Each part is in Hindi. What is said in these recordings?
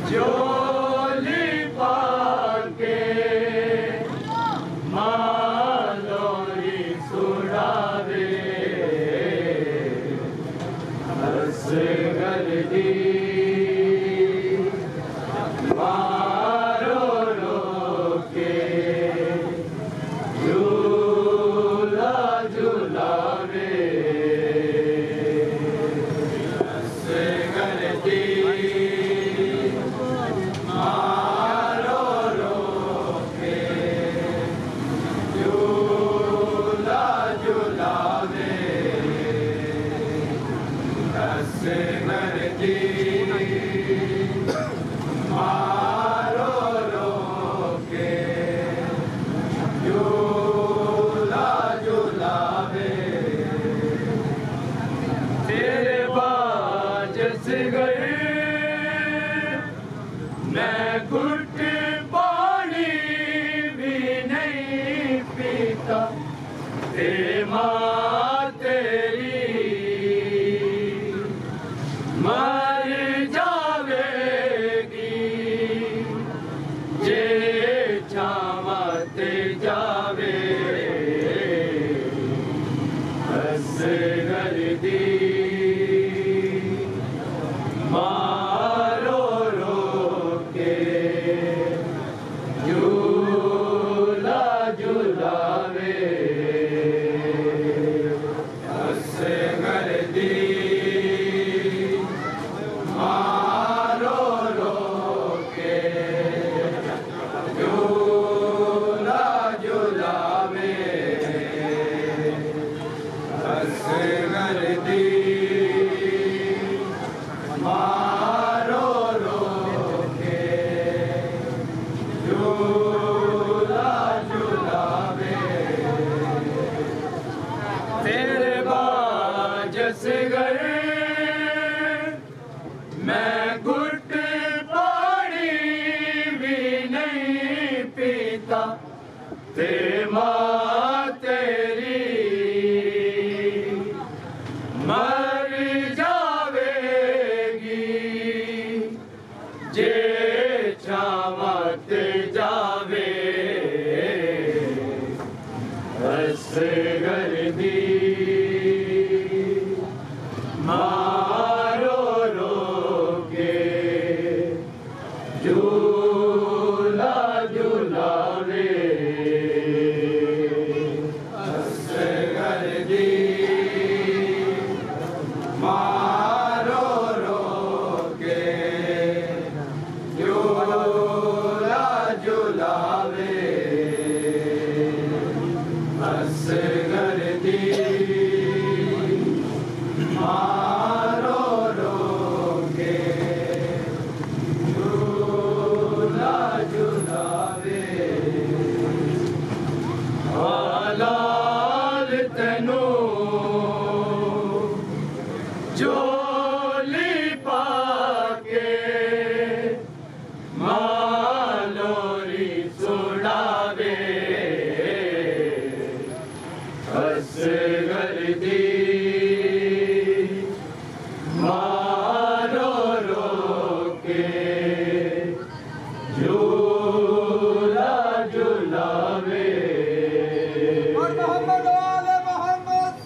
झोली पाके मालोरी सुड़ावे असगर दी मारो रोके झूला झूलावे असगर दी मारो रोके झूला झूलावे असगर दी मारो रोके झूला झूलावे तेरे बाजस गए मैं घुट पानी भी नहीं पीता ते माँ तेरी मर जावेगी जे छावत जावे असगर दी मारो रोके झूला झूलावे असगर दी मारो रोके झूला झूलावे असगर दी मारो रोके झूला झूलावे तेरे बाजस गए मैं घुट पानी भी नहीं पीता ते माँ तेरी मर जावेगी जे छावत जावे असगर दी मारो रोके झूला झूलावे असगर दी मारो रोके झूला झूलावे असगर दी मारो रोके झूला झूलावे हालाल तनु झोली पाके मालोरी सुड़ावे असगर दी मारो रोके झूला झूलावे मोहम्मद वाले मोहम्मद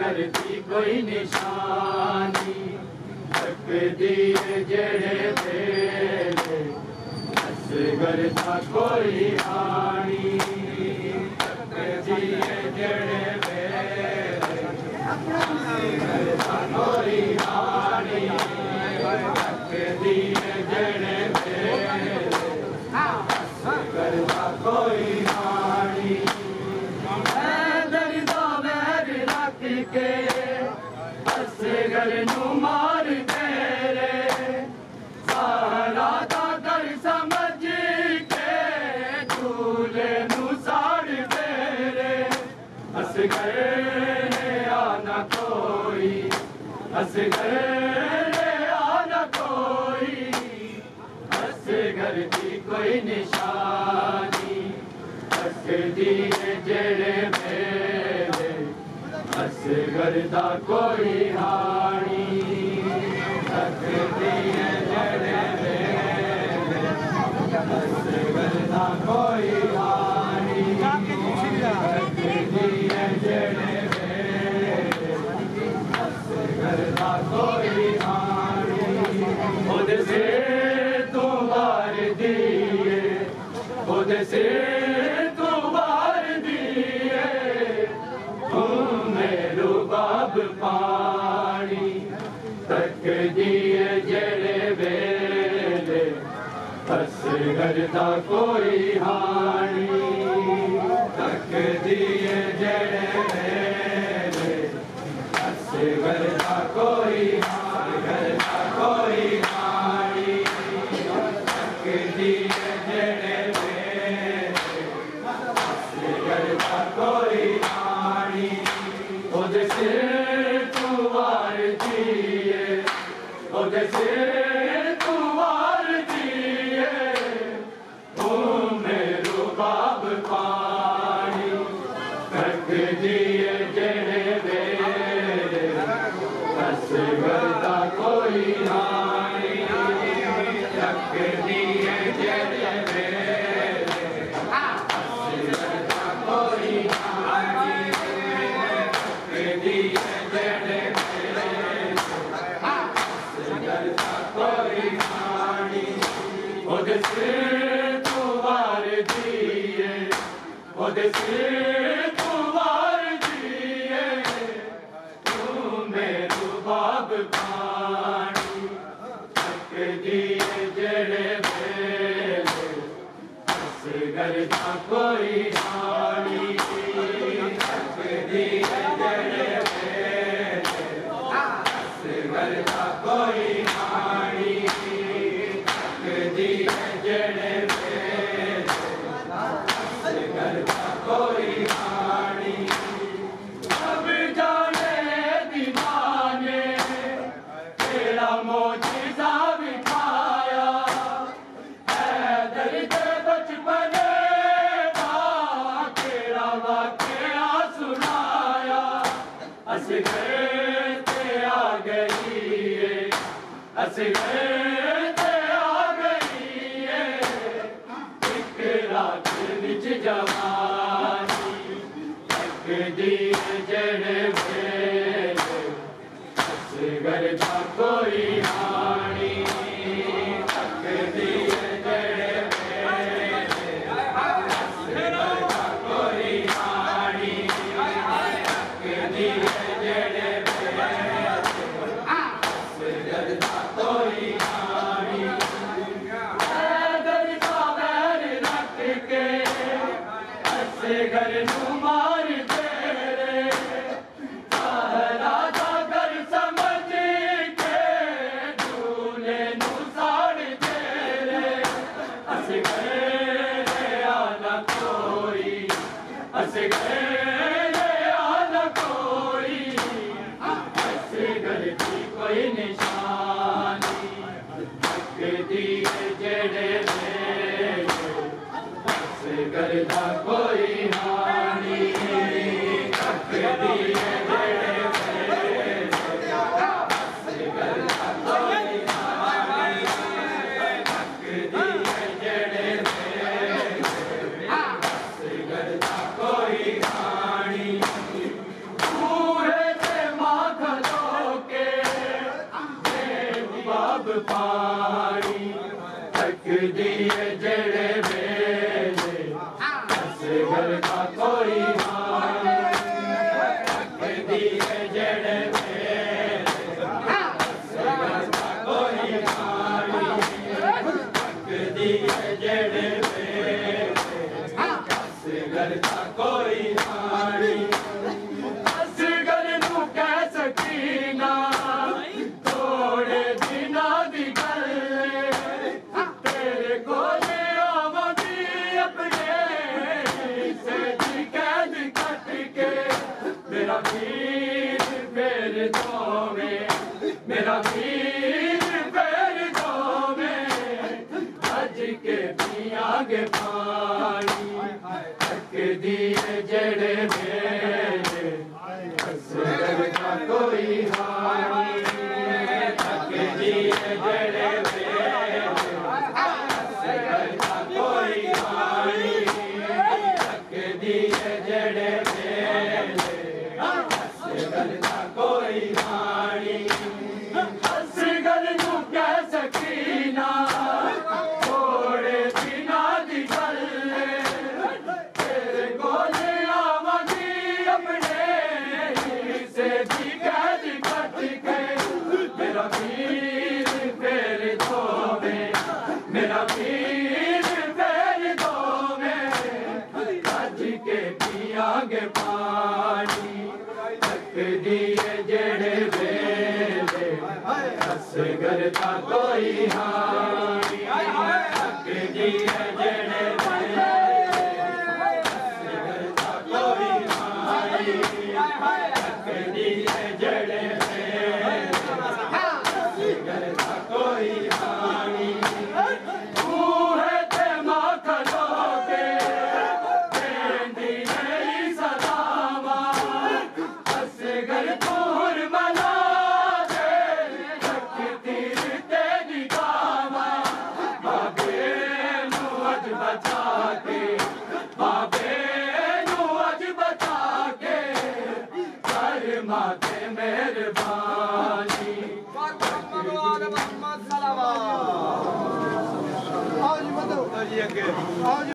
असगर की कोई निशानी तकदी जड़े वेले असगर का कोई हानी तकदी जड़े वेले असगर का कोई हानी तकदी जड़े वेले असगर का कोई हानी के असगर नू मार तेरे सारा दा कर समझ के झूले नू साड़ तेरे असगर ने आना कोई असगर ने आना कोई असगर की कोई निशानी असदी जड़े मेरे असगर दा कोई हानी तकदी जड़े वेले असगर दा कोई हानी तकदी जड़े वेले असगर दा कोई हानी खुद से तू वार दिए खुद से तू वार दिए बाब पानी तकदी जड़े वेले असगर दा कोई हानी तकदी जड़े वेले असगर दा कोई हानी तकदी जड़े वेले असगर दा कोई हानी खुद से तू वार दिए खुद से तू वार दिए मेरो बाब पानी तकदी जड़े वेले असगर दा कोई हानी तकदी जड़े वेले असगर दा कोई हानी जड़े असगर दा कोई हानी खुद से तू वार दिए खुद से तू वार दिए तू मेरो बाब पानी तकदी जड़े वेले असगर दा कोई हानी तकदी जड़े असगर दा कोई हानी तकदी जड़े असगर दा कोई हानी सब जाने दीवाने तेरा मोजिज़ा दिखाया हैदर के बचपने का तेरा वाक़या सुनाया असगर असगर आ गई है एक रात विच जवानी तकदी जड़े वेले असगर दा कोई हानी तकदी जड़े वेले असगर दा कोई हानी तकदी जड़े कोई हानी असगर नू मार तेरे सारा दा घर समझ के झूले नू साड़ तेरे असगर ने आना कोई असगर ने आना कोई पानी तक दिए जड़े वेले असगर का कोई हाल तक दिए जड़े वेले असगर का कोई हाल तक दिए जड़े वेले असगर का कोई हाल असगर नू कह सकीना थोड़े दिना दी गल तेरे कोले आवांगी अपने से जी कैद कट के मेरा वीर फेर दोवे मेरा वीर फेर दोवे अज के पियांगे पानी तक दिए जड़े मेरे असगर का कोई हाल तक दिए जड़े मेरे असगर का कोई हाल तक दिए जड़े मेरे असगर का कोई हाल असगर नू कह सकीना थोड़े दिना दी गल तेरे कोले आवांगी अपने से जी कैद कट के मेरा वीर फेर दोवे मेरा वीर फेर दोवे अज के पियांगे पानी तक दिए जड़े वेले असगर का कोई हाल तक दिए जड़े वेले असगर का कोई हाल तक दिए जड़े वेले असगर का कोई हाल तू है ते मां खलोगे तेंदी नहीं सदावा असगर तूर मना दे रखती तेरी गावा बाबे नू अज बचा के बाबे नू अज बचा के कर माते मेहरबानी मोहम्मद सलावा। आओ जी बताओ।